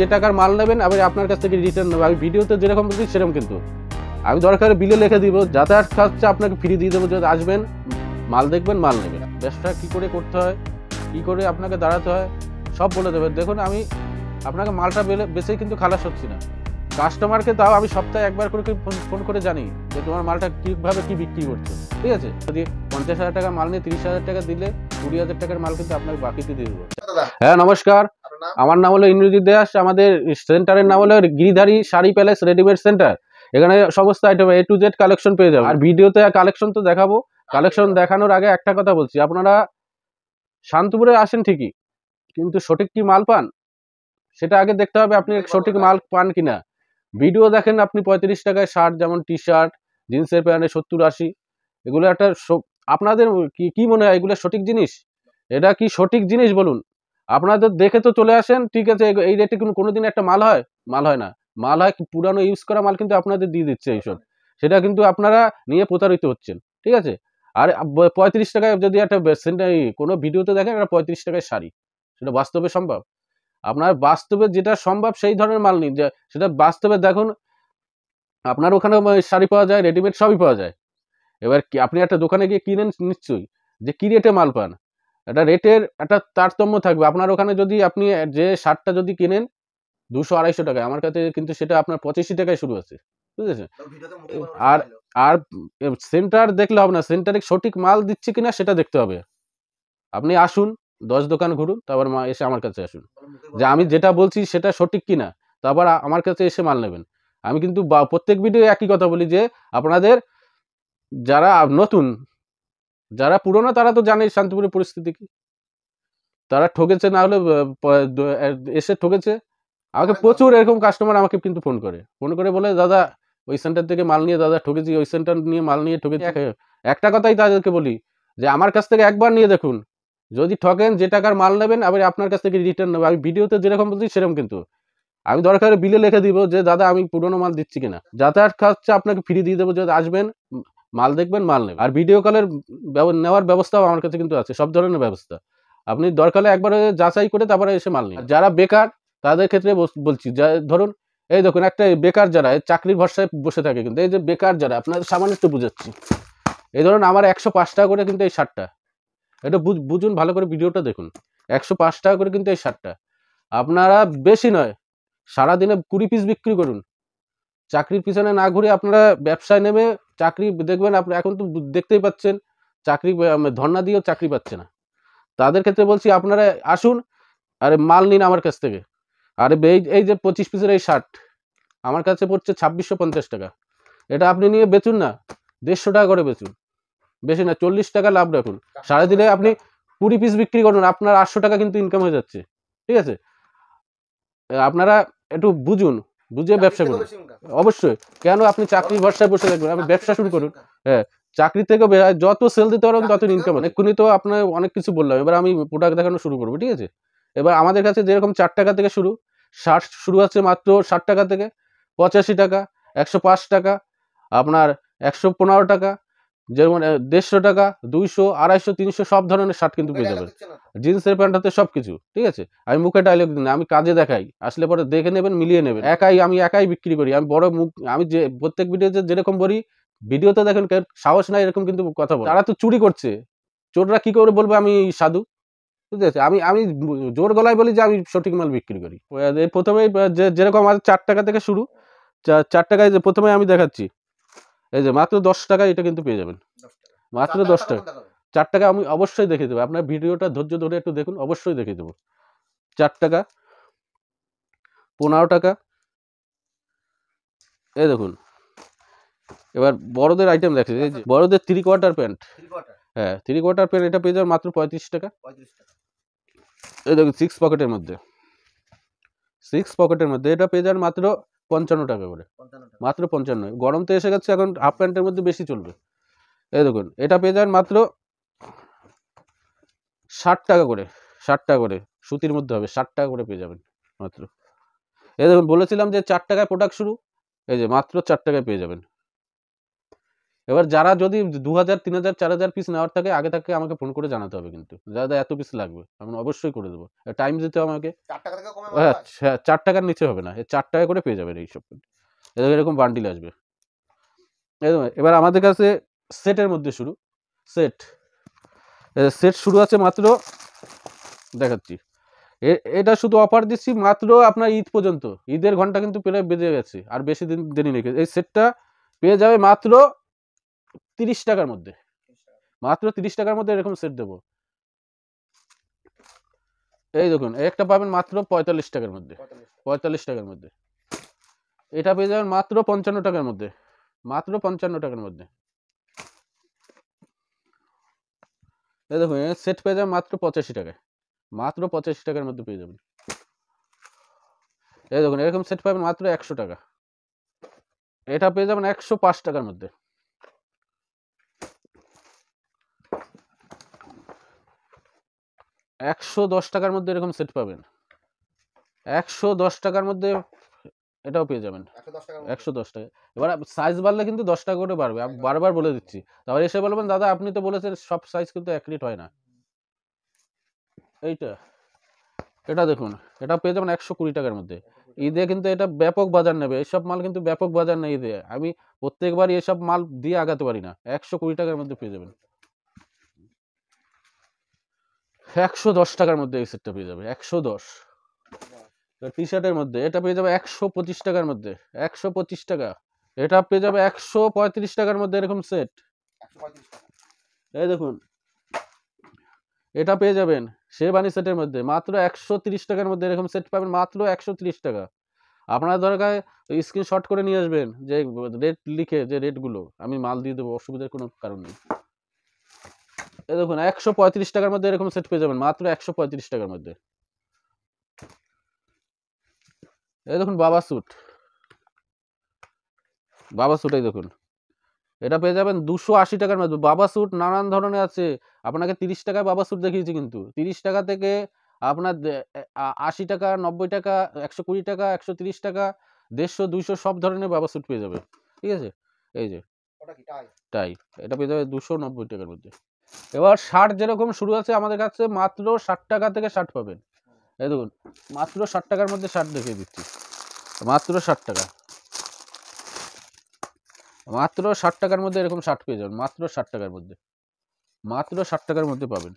যে টাকার মাল নেবেন আমি আপনার কাছ থেকে রিটার্ন নেবো। আমি ভিডিওতে যেরকম বলছি সেরকম, কিন্তু আমি দরকার বিলে লিখে দিব, যাতায়াত খরচা আপনাকে ফ্রি দিয়ে দেবো। যদি আসবেন, মাল দেখবেন, মাল নেবেন। ব্যবসা কী করে করতে হয়, কী করে আপনাকে দাঁড়াতে হয়, সব বলে দেবেন। দেখুন, আমি আপনাকে মালটা বেচেই কিন্তু খালাস হচ্ছি না। কাস্টমারকে তাও আমি সপ্তাহে একবার করে ফোন করে জানি যে তোমার মালটা কীভাবে কী বিক্রি করছো। ঠিক আছে, যদি 50,000 টাকা মাল নিয়ে 30,000 টাকা দিলে 20,000 টাকার মাল কিন্তু আপনাকে বাকিতে দিয়ে দেবো। হ্যাঁ, নমস্কার। আমার নাম হলো ইন্দ্রজিৎ দাস। আমাদের সেন্টারের নাম হলো Giridhari sari palace readymade centre. এখানে সমস্ত item A to Z collection পেয়ে যাবেন। আর ভিডিওতে কালেকশন তো দেখাবো। কালেকশন দেখানোর আগে একটা কথা বলছি, আপনারা শান্তপুরে আসেন ঠিকই, কিন্তু সঠিক কি মাল পান সেটা আগে দেখতে হবে, আপনি সঠিক মাল পান কিনা। ভিডিও দেখেন আপনি 35 টাকায় শার্ট, যেমন টি শার্ট, জিন্সের প্যান্টে 70-80, এগুলো একটা আপনাদের কি মনে হয় এগুলো সঠিক জিনিস? এটা কি সঠিক জিনিস বলুন? আপনাদের দেখে তো চলে আসেন, ঠিক আছে। এই রেটে কোনোদিন একটা মাল হয়? মাল হয় না। মাল হয় পুরানো ইউজ করা মাল, কিন্তু আপনাদের দিয়ে দিচ্ছে এইসব। সেটা কিন্তু আপনারা নিয়ে প্রতারিত হচ্ছেন। ঠিক আছে। আর 35 টাকায় যদি একটা কোনো ভিডিওতে দেখেন একটা 35 টাকায় শাড়ি, সেটা বাস্তবে সম্ভব? আপনার বাস্তবে যেটা সম্ভব সেই ধরনের মাল নিন, সেটা বাস্তবে দেখুন। আপনার ওখানে শাড়ি পাওয়া যায়, রেডিমেড সবই পাওয়া যায়। এবার কি আপনি একটা দোকানে গিয়ে কিনেন নিশ্চয়ই, যে কি রেটে মাল পান, একটা রেটের একটা তারতম্য থাকবে। আপনার ওখানে যদি আপনি যে শার্টটা যদি কিনেন 200-250 টাকায়, আমার কাছে কিন্তু সেটা আপনার 85 টাকায় শুরু আছে। বুঝেছেন? আর আর সেন্টার দেখলে হবে না, সেন্টারে সঠিক মাল দিচ্ছে কিনা সেটা দেখতে হবে। আপনি আসুন, 10 দোকান ঘুরুন, তারপর এসে আমার কাছে আসুন, যে আমি যেটা বলছি সেটা সঠিক কিনা, তারপর আমার কাছে এসে মাল নেবেন। আমি কিন্তু প্রত্যেক ভিডিও একই কথা বলি যে আপনাদের যারা নতুন, যারা পুরনো তারা তো জানেই শান্তিপুরের পরিস্থিতি কি। তারা ঠকেছে, না হলে এসে ঠকেছে। আমাকে প্রচুর এরকম কাস্টমার আমাকে কিন্তু ফোন করে বলে, দাদা ওই সেন্টার থেকে মাল নিয়ে দাদা ঠকেছি, ওই সেন্টার নিয়ে মাল নিয়ে ঠকেছি। একটা কথাই তাদেরকে বলি যে আমার কাছ থেকে একবার নিয়ে দেখুন, যদি ঠকেন যে টাকার মাল নেবেন আমি আপনার কাছ থেকে রিটার্ন নেবো। আমি ভিডিওতে যেরকম বলছি সেরকম, কিন্তু আমি দরকার বিলে লিখে দিব যে দাদা আমি পুরোনো মাল দিচ্ছি কিনা। যাতায়াত খরচা আপনাকে ফ্রি দিয়ে দেবো। যদি আসবেন, মাল দেখবেন, মাল নেবেন। আর ভিডিও কলের নেওয়ার ব্যবস্থাও আমার কাছে কিন্তু আছে, সব ধরনের ব্যবস্থা। আপনি দরকার হলে একবার যাচাই করে তারপরে এসে মাল নিন। যারা বেকার তাদের ক্ষেত্রে বলছি, ধরুন এই দেখুন, একটা বেকার যারা চাকরির ভরসায় বসে থাকে, কিন্তু এই যে বেকার যারা, আপনাদের সামান্য একটু বুঝাচ্ছি। এই ধরুন আমার 105 টাকা করে কিন্তু এই শার্টটা, এটা বুঝুন ভালো করে, ভিডিওটা দেখুন। 105 টাকা করে কিন্তু এই শার্টটা। আপনারা বেশি নয়, সারাদিনে 20 পিস বিক্রি করুন। চাকরির পিছনে না ঘুরে আপনারা ব্যবসায় নেমে চাকরি দেখবেন। আপনি এখন তো দেখতেই পাচ্ছেন চাকরি ধর্ণা দিয়েও চাকরি পাচ্ছে না। তাদের ক্ষেত্রে বলছি আপনারা আসুন, আরে মাল নিন আমার কাছ থেকে। আর এই যে 25 পিসের এই শার্ট আমার কাছে পড়ছে 2650 টাকা। এটা আপনি নিয়ে বেচুন না, 150 টাকা করে বেচুন, বেশি না 40 টাকা লাভ রাখুন। সারাদিনে আপনি 20 পিস বিক্রি করুন, আপনার 800 টাকা কিন্তু ইনকাম হয়ে যাচ্ছে। ঠিক আছে। আপনারা একটু বুঝুন, বুঝে ব্যবসা করুন। অবশ্যই, কেন আপনি চাকরির ভরসায় বসে থাকবেন? আপনি ব্যবসা শুরু করুন। হ্যাঁ, চাকরি থেকে যত সেল দিতে পারবেন তত ইনকাম। এক্ষুনি তো আপনার অনেক কিছু বললাম, এবার আমি প্রোডাক্ট দেখানো শুরু করবো। ঠিক আছে। এবার আমাদের কাছে যেরকম 4 টাকা থেকে শুরু, শার্ট শুরু আছে মাত্র 60 টাকা থেকে, 85 টাকা, 105 টাকা, আপনার 115 টাকা, যেমন 150 টাকা, 200, 250, 300 সব ধরনের শার্ট কিন্তু পেয়ে যাবেন। জিন্সের প্যান্ট হাতে সবকিছু। ঠিক আছে। আমি মুখে ডায়লগ দিই না, আমি কাজে দেখাই। আসলে পরে দেখে নেবেন, মিলিয়ে নেবেন। আমি একাই বিক্রি করি। আমি বড় মুখ, আমি যে প্রত্যেক ভিডিওতে যেরকম বলি, ভিডিওতে দেখেন সাহস নাই এরকম কিন্তু কথা বলে। তারা তো চুরি করছে, চোররা কি করে বলবে আমি সাধু? ঠিক আছে। আমি আমি জোর গলায় বলি যে আমি সঠিক মাল বিক্রি করি। প্রথমেই যেরকম আমাদের 4 টাকা থেকে শুরু, 4 টাকায় যে প্রথমে আমি দেখাচ্ছি, এই যে মাত্র 10 টাকায় এটা কিন্তু পেয়ে যাবেন। মাত্র 10 টাকা। 4 টাকা আমি অবশ্যই দেখিয়ে দেবো। আপনার ভিডিওটা ধৈর্য ধরে একটু দেখুন, অবশ্যই দেখিয়ে দেবো। 4 টাকা, 15 টাকা, এই দেখুন। এবার বড়দের আইটেম দেখে, এই যে বড়দের 3 কোয়ার্টার প্যান্ট। হ্যাঁ, 3 কোয়ার্টার প্যান্ট, এটা পেয়ে যাবেন মাত্র 35 টাকা। এই দেখুন 6 পকেটের মধ্যে, 6 পকেটের মধ্যে এটা পেয়ে যাবেন মাত্র 55 টাকা করে। মাত্র 55। গরম তো এসে গেছে, এখন হাফ প্যান্টের মধ্যে বেশি চলবে। এই দেখুন এটা পেয়ে যাবেন মাত্র 60 টাকা করে। 60 টাকা করে, সুতির মধ্যে হবে, 60 টাকা করে পেয়ে যাবেন মাত্র। এই দেখুন বলেছিলাম যে 4 টাকায় প্রোডাক্ট শুরু, এই যে মাত্র 4 টাকায় পেয়ে যাবেন। এবার যারা যদি 2000 3000 4000 পিস নেওয়ার থাকে আগে থেকে আমাকে ফোন করে জানাতে হবে, কিন্তু দাদা এত পিস লাগবে, আমি অবশ্যই করে দেবো, টাইম দিতে হবে আমাকে। 4 টাকা থেকে কমে হ্যাঁ 4 টাকার নিচে হবে না, 4 টাকা করে পেয়ে যাবেন এইসব। এরকম বান্ডিল আসবে। এবার আমাদের কাছে সেটের মধ্যে শুরু, সেট সেট শুরু আছে মাত্র, দেখাচ্ছি এটা শুধু অফার দিচ্ছি মাত্র আপনার ঈদ পর্যন্ত, ঈদের ঘন্টা কিন্তু প্রায় বেজে গেছে, আর বেশি দিন দেরি নেই। এই সেটটা পেয়ে যাবে মাত্র 30 টাকার মধ্যে, মাত্র 30 টাকার মধ্যে এরকম সেট দেবো। এই দেখুন একটা পাবেন মাত্র 45 টাকার মধ্যে, 45 টাকার মধ্যে। এটা পেয়ে যাবেন মাত্র 55 টাকার মধ্যে, মাত্র 55 টাকার মধ্যে। এই দেখুন সেট পেয়ে যাবেন মাত্র 85 টাকায়, মাত্র 85 টাকার মধ্যে পেয়ে যাবেন। এই দেখুন এরকম সেট পাবেন মাত্র 100 টাকা, এটা পেয়ে যাবেন 105 টাকার মধ্যে। 110 টাকার মধ্যে এরকম সেট পাবেন, 110 টাকার মধ্যে এটাও পেয়ে যাবেন, 110 টাকা। এবার সাইজ বাড়লে কিন্তু 10 টাকা করে বাড়বে, আমি বারবার বলে দিচ্ছি। তারপরে এসে বলবেন দাদা আপনি তো বলেছেন সব সাইজ কিন্তু এক রেট হয় না। এটা দেখুন এটা পেয়ে যাবেন 120 টাকার মধ্যে। ঈদে কিন্তু এটা ব্যাপক বাজার নেবে, এইসব মাল কিন্তু ব্যাপক বাজার নেই ঈদে, আমি প্রত্যেকবারই এসব মাল দিয়ে আগাতে পারি না। 120 টাকার মধ্যে পেয়ে যাবেন, 110 টাকার মধ্যে এই সেটটা পেয়ে যাবে, 110। টি শার্টের মধ্যে এটা পেয়ে যাবে 125 টাকার মধ্যে, 125 টাকা। এটা পেয়ে যাবে 135 টাকার মধ্যে এরকম সেট। এই দেখুন এটা পেয়ে যাবেন শেরবানি সেটের মধ্যে মাত্র 130 টাকার মধ্যে এরকম সেট পাবেন, মাত্র 130 টাকা। আপনার দরকার স্ক্রিনশট করে নিয়ে আসবেন, যে রেট লিখে, যে রেটগুলো আমি মাল দিয়ে দেবো, অসুবিধার কোনো কারণ নেই। এই দেখুন 135 টাকার মধ্যে এরকম সেট পেয়ে যাবেন, মাত্র 135 টাকার মধ্যে। এই দেখুন বাবা স্যুট, বাবা স্যুট এই দেখুন এটা পেয়ে যাবেন 280 টাকার মধ্যে। বাবা স্যুট নানান ধরনের আছে, আপনাকে 30 টাকায় বাবা স্যুট দেখিয়েছি, কিন্তু 30 টাকা থেকে আপনার 80 টাকা, 90 টাকা, 120 টাকা, 130 টাকা, 150, 200 সব ধরনের বাবা স্যুট পেয়ে যাবে। ঠিক আছে, এই যে টাই এটা পেয়ে যাবে 290 টাকার মধ্যে। এবার শার্ট যেরকম শুরু আছে আমাদের কাছে মাত্র 60 টাকা থেকে শার্ট পাবেন। এই দেখুন মাত্র 60 টাকার মধ্যে শার্ট দেখিয়ে দিচ্ছি, মাত্র 60 টাকা, মাত্র 60 টাকার মধ্যে এরকম শার্ট পেয়ে যাবেন, মাত্র 60 টাকার মধ্যে, মাত্র 60 টাকার মধ্যে পাবেন।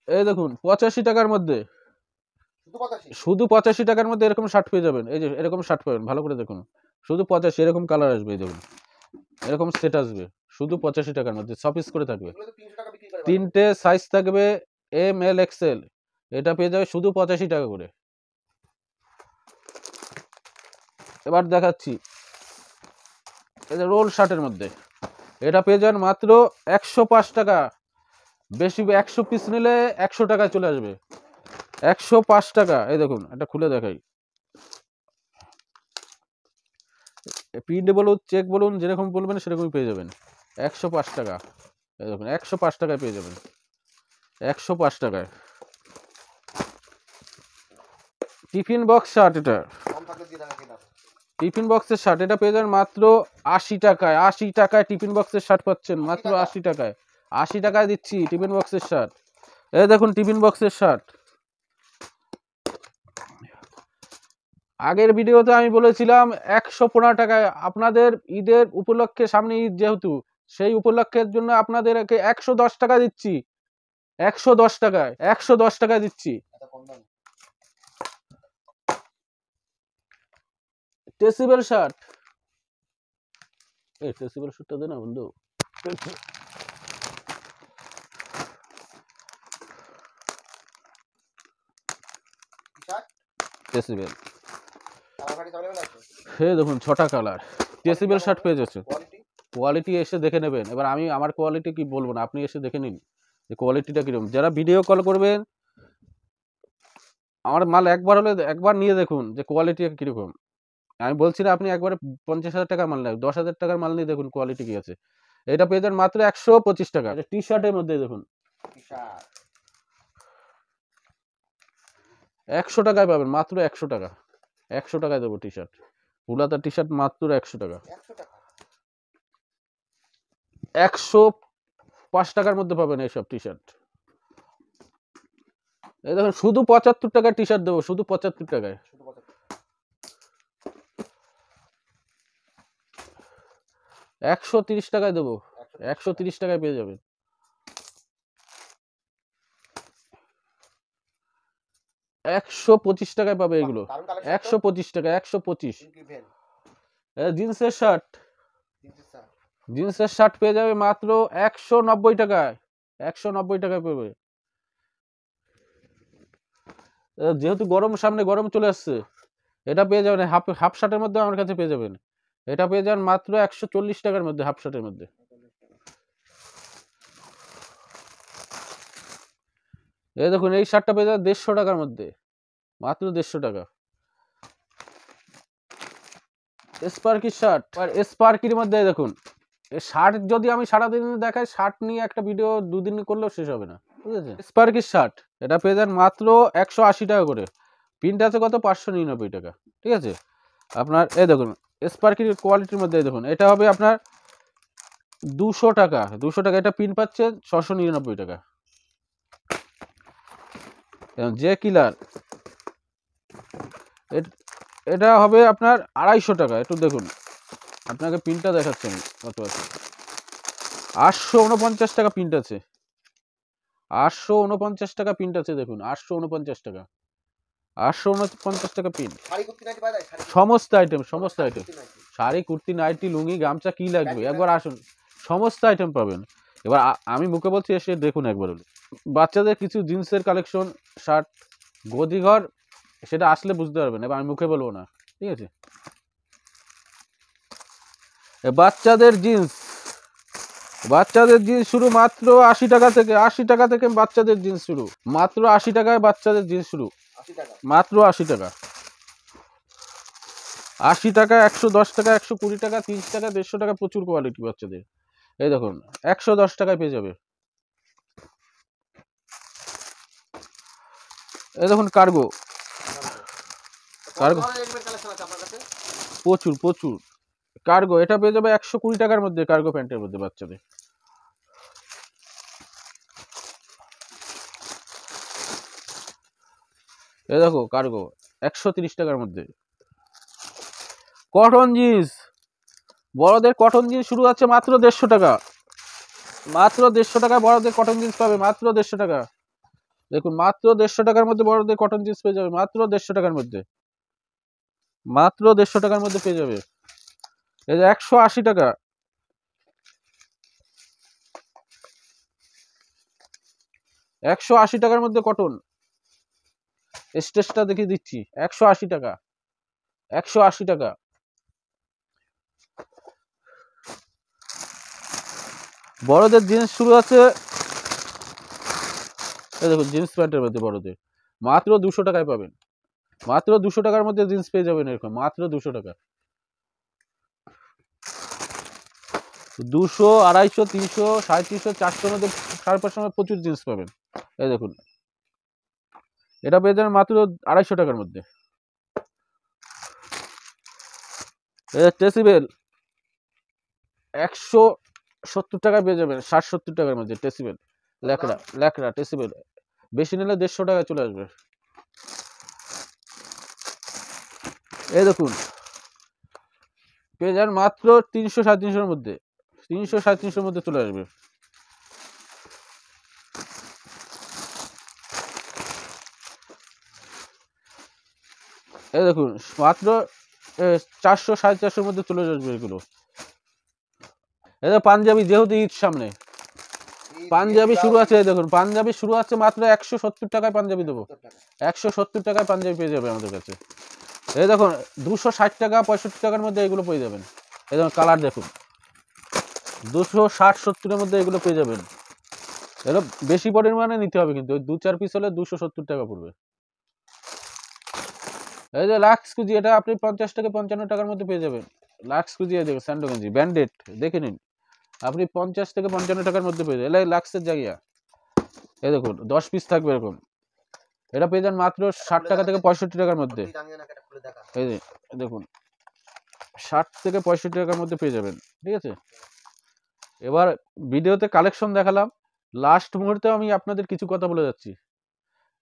এই দেখুন 85 টাকার মধ্যে, শুধু 85 টাকার মধ্যে এরকম শার্ট পেয়ে যাবেন। এই যে এরকম শার্ট পাবেন, ভালো করে দেখুন, শুধু 85, এরকম কালার আসবে, এই দেখুন এরকম সেট আসবে শুধু 85 টাকার মধ্যে, 6 পিস করে থাকবে, 3টে সাইজ থাকবে, এম এল এক্সেল। এটা পেয়ে যাবে শুধু 85 টাকা করে। এবার দেখাচ্ছি এই যে রোল শার্টের মধ্যে, এটা পেয়ে যাবেন মাত্র 105 টাকা, বেশি 100 পিস নিলে 100 টাকায় চলে আসবে, 105 টাকা। এই দেখুন এটা খুলে দেখাই, প্রিন্ট বলুন চেক বলুন যেরকম বলবেন সেরকমই পেয়ে যাবেন, 105 টাকা। এই দেখুন 105 টাকায় পেয়ে যাবেন, 105 টাকায়। টিফিন বক্স শার্ট, এটা টিফিন বক্সের শার্ট, এটা পেয়ে যাবেন মাত্র 80 টাকায়, 80 টাকায় টিফিন বক্সের শার্ট পাচ্ছেন, মাত্র 80 টাকায়, 80 টাকায় দিচ্ছি টিফিন বক্সের শার্ট। এই দেখুন টিফিন বক্সের শার্ট, আগের ভিডিওতে আমি বলেছিলাম 115 টাকায়, আপনাদের ঈদের উপলক্ষে, সামনে ঈদ যেহেতু, সেই উপলক্ষের জন্য আপনাদেরকে 110 টাকা দিচ্ছি, 110 টাকায়, 110 টাকায় দিচ্ছি। টেসিবেল শার্ট, এই টেসিবেল শার্টটা দে না বন্ধু, টেসিবেল, হে দেখুন 6টা কালার টেসিবেল শার্ট পেয়ে যাচ্ছে। কোয়ালিটি এসে দেখে নেবেন, এবার আমি আমার কোয়ালিটি কি বলবো না, আপনি এসে দেখে নিন যে কোয়ালিটিটা কিরকম। যারা ভিডিও কল করবেন আমার মাল একবার হলে একবার নিয়ে দেখুন যে কোয়ালিটি কিরকম। আমি বলছি না আপনি একবারে 50,000 টাকার মাল নেন, 10,000 টাকার মাল নিয়ে দেখুন কোয়ালিটি কি আছে। এটা পেয়ে যান মাত্র 125 টাকা। টি শার্টের মধ্যে দেখুন 100 টাকায় পাবেন, মাত্র 100 টাকা, 100 টাকায় দেবো টি শার্ট, পুলাতা টি শার্ট মাত্র 100 টাকা। 105 টাকার মধ্যে পাবেন এইসব টি শার্ট। এই দেখুন শুধু 75 টাকায় টি শার্ট দেবো, শুধু 75 টাকায়। 130 টাকায় দেবো, 130 টাকায় পেয়ে যাবেন। 125 টাকায় পাবে এগুলো, 125 টাকা, 125। জিন্সের শার্ট, জিন্সের শার্ট পেয়ে যাবে মাত্র 190 টাকায়, 190 টাকায় পাবে। যেহেতু গরম সামনে, গরম চলে আসছে, এটা পেয়ে যাবেন হাফ শার্টের মধ্যে আমার কাছে পেয়ে যাবেন। এটা পেয়ে যাবেন মাত্র 140 টাকার মধ্যে, হাফ শার্টের মধ্যে। এই দেখুন এই শার্টটা পেয়ে যাবেন 150 টাকার মধ্যে, মাত্র 150 টাকা। স্পার্কি শার্ট, আর স্পার্কির মধ্যে দেখুন শার্ট যদি আমি সারাদিন দেখাই, শার্ট নিয়ে একটা ভিডিও 2 দিন করলেও শেষ হবে না, ঠিক আছে। স্পার্কির শার্ট এটা পেয়ে যান মাত্র 180 টাকা করে, প্রিন্ট আছে কত 599 টাকা, ঠিক আছে। আপনার এই দেখুন স্পার্কির কোয়ালিটির মধ্যে দেখুন, এটা হবে আপনার 200 টাকা, 200 টাকা। এটা প্রিন্ট পাচ্ছে 699 টাকা। যে কিলার এটা হবে আপনার 250 টাকা। একটু দেখুন, আপনাকে প্রিন্টটা দেখাচ্ছেন কত আছে। 849 টাকা প্রিন্ট আছে, 849 টাকা প্রিন্ট আছে, দেখুন 849 টাকা, 849 টাকা প্রিন্ট। সমস্ত আইটেম, সমস্ত আইটেম, শাড়ি, কুর্তি, নাইটি, লুঙ্গি, গামছা, কি লাগবে একবার আসুন, সমস্ত আইটেম পাবেন। এবার আমি মুখে বলছি, এসে দেখুন একবার হলে। বাচ্চাদের কিছু জিন্সের কালেকশন, শার্ট, গদিঘর, সেটা আসলে বুঝতে পারবেন, এবার আমি মুখে বলবো না, ঠিক আছে। বাচ্চাদের জিন্স, বাচ্চাদের জিন্স শুরু মাত্র 80 টাকা থেকে, 80 টাকা থেকে বাচ্চাদের জিন্স শুরু, মাত্র 80 টাকায় বাচ্চাদের জিন্স শুরু, মাত্র 80 টাকা, 80 টাকা, 110 টাকা, 120 টাকা, 30 টাকা, 150 টাকা, প্রচুর কোয়ালিটি বাচ্চাদের। এই দেখুন 110 টাকায় পেয়ে যাবে। এই দেখুন কার্গো, কার্গো প্রচুর প্রচুর কার্গো, এটা পেয়ে যাবে 120 টাকার মধ্যে, কার্গো প্যান্টের মধ্যে বাচ্চাদের। এই দেখো কার্গো 130 টাকার মধ্যে। কটন জিন্স, বড়দের কটন জিন্স শুরু আছে মাত্র 150 টাকা, মাত্র 150 টাকায় বড়দের কটন জিন্স পাবে, মাত্র 150 টাকা। দেখুন মাত্র 150 টাকার মধ্যে বড়দের কটন জিন্স পেয়ে যাবে, মাত্র 150 টাকার মধ্যে, মাত্র 150 টাকার মধ্যে পেয়ে যাবে। এই যে 180 টাকা, 180 টাকার মধ্যে কটন, স্টেজটা দেখিয়ে দিচ্ছি, 180 টাকা, 180 টাকা। বড়দের জিন্স শুরু আছে, এই দেখুন জিন্স প্যান্টের মধ্যে বড়দের মাত্র 200 টাকায় পাবেন, মাত্র 200 টাকার মধ্যে জিন্স পেয়ে যাবেন এরকম, মাত্র 200 টাকা। 200, 250, 300, 350, 400 মধ্যে, 550 প্রচুর জিন্স পাবেন। এই দেখুন এটা পেয়ে যাবেন মাত্র 250 টাকার মধ্যে। টেসিবেল 170 টাকায় পেয়ে যাবেন, 60-70 টাকার মধ্যে টেসিবেল, ল্যাকড়া, ল্যাকড়া টেসিবেল, বেশি নিলে 150 টাকায় চলে আসবে। এই দেখুন পেয়ে যান মাত্র 300-350 মধ্যে, 300-350 মধ্যে চলে আসবে। এই দেখুন মাত্র 400-450 মধ্যে চলে আসবে এগুলো। এটা পাঞ্জাবি, যেহেতু ঈদ সামনে, পাঞ্জাবি শুরু আছে, দেখুন পাঞ্জাবি শুরু আছে মাত্র 170 টাকায় পাঞ্জাবি দেবো, 170 টাকায় পাঞ্জাবি পেয়ে যাবে আমাদের কাছে। এই দেখুন 260 টাকা 65 টাকার মধ্যে এগুলো পেয়ে যাবেন। এই দেখুন কালার দেখুন, 260-70-এর মধ্যে এগুলো পেয়ে যাবেন। এগুলো বেশি পরিমাণে নিতে হবে, কিন্তু ওই 2-4 পিস হলে 270 টাকা পড়বে। এই যে লাক্স কুজি, এটা আপনি 50 থেকে 55 টাকার মধ্যে পেয়ে যাবেন। লাক্স কুজি দেখুন, স্যান্ডো গেঞ্জি ব্যান্ডেড দেখে নিন, আপনি 50 থেকে 55 টাকার মধ্যে পেয়ে যাবেন। এটা লাক্সের জায়গা। এই দেখুন 10 পিস থাকবে এরকম, এটা পেয়ে যান মাত্র 60 টাকা থেকে 65 টাকার মধ্যে। এই যে দেখুন 60 থেকে 65 টাকার মধ্যে পেয়ে যাবেন, ঠিক আছে। এবার ভিডিওতে কালেকশন দেখালাম, লাস্ট মুহূর্তে আমি আপনাদের কিছু কথা বলে যাচ্ছি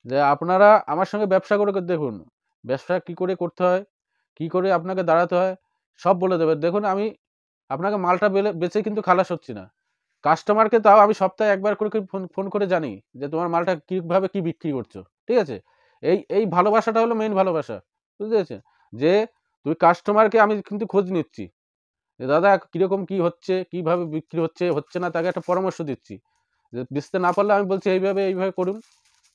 যে আপনারা আমার সঙ্গে ব্যবসা করে দেখুন, ব্যবসা কি করে করতে হয়, কি করে আপনাকে দাঁড়াতে হয়, সব বলে দেবে। দেখুন আমি আপনাকে মালটা বেচে কিন্তু খালাস হচ্ছি না, কাস্টমারকে তাও আমি সপ্তাহে একবার করে ফোন ফোন করে জানি যে তোমার মালটা কীভাবে কি বিক্রি করছো, ঠিক আছে? এই এই ভালোবাসাটা হলো মেইন ভালোবাসা, বুঝতে পেরেছেন? যে তুই কাস্টমারকে আমি কিন্তু খোঁজ নিচ্ছি যে দাদা কীরকম কি হচ্ছে, কিভাবে বিক্রি হচ্ছে হচ্ছে না, তাকে একটা পরামর্শ দিচ্ছি যে বেচতে না পারলে আমি বলছি এইভাবে করুন,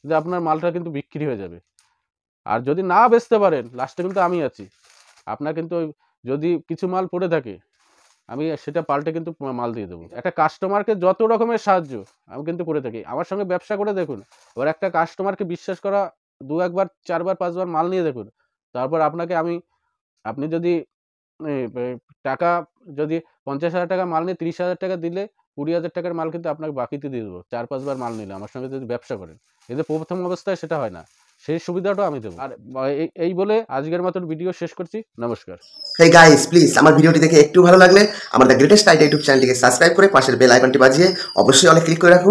যে আপনার মালটা কিন্তু বিক্রি হয়ে যাবে। আর যদি না বেচতে পারেন লাস্টে কিন্তু আমি আছি, আপনার কিন্তু যদি কিছু মাল পড়ে থাকে আমি সেটা পাল্টে কিন্তু মাল দিয়ে দেবো। একটা কাস্টমারকে যত রকমের সাহায্য আমি কিন্তু করে থাকি, আমার সঙ্গে ব্যবসা করে দেখুন। এবার একটা কাস্টমারকে বিশ্বাস করা, 2-1 বার 4 বার 5 বার মাল নিয়ে দেখুন, তারপর আপনাকে আপনি যদি টাকা যদি 50,000 টাকা মাল নিয়ে 30,000 টাকা দিলে 20,000 টাকার মাল কিন্তু আপনাকে বাকিতে দিয়ে দেবো 4-5 বার মাল নিলে আমার সঙ্গে যদি ব্যবসা করেন। কিন্তু প্রথম অবস্থায় সেটা হয় না, সেই সুবিধাটাও আমি দেবো। আর এই বলে আজকের মতন ভিডিও শেষ করছি। নমস্কার। হেই গাইস, প্লিজ আমার ভিডিওটি দেখে একটু ভালো লাগলে আমার দ্য গ্রেটেস্ট আইডিয়া ইউটিউব চ্যানেলটিকে সাবস্ক্রাইব করে পাশের বেল আইকনটি বাজিয়ে অবশ্যই অলে ক্লিক করে রাখুন।